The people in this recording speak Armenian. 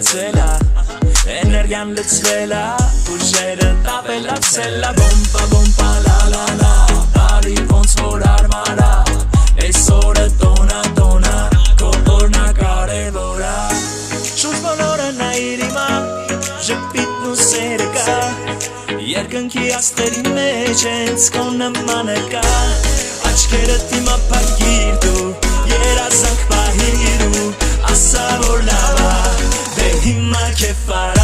գոյացվելա Էներգիան լցվելա Ուժերը տապելացելա Բոմպա բոմպա լա լա լա Բարի ոնց որ արմարա Այս օրը տոնա տոնա Քո օրնա կարևորա Շուտ բոլորը նայիր իմա Ժպիտն ու սերը կա Երկնքի աստերի մեջ հենց քո նմանը կա Աչքերդ իմա փակիր դու Երազանք պահիր ու ասա որ լավ ա Դե հիմա քեֆ արա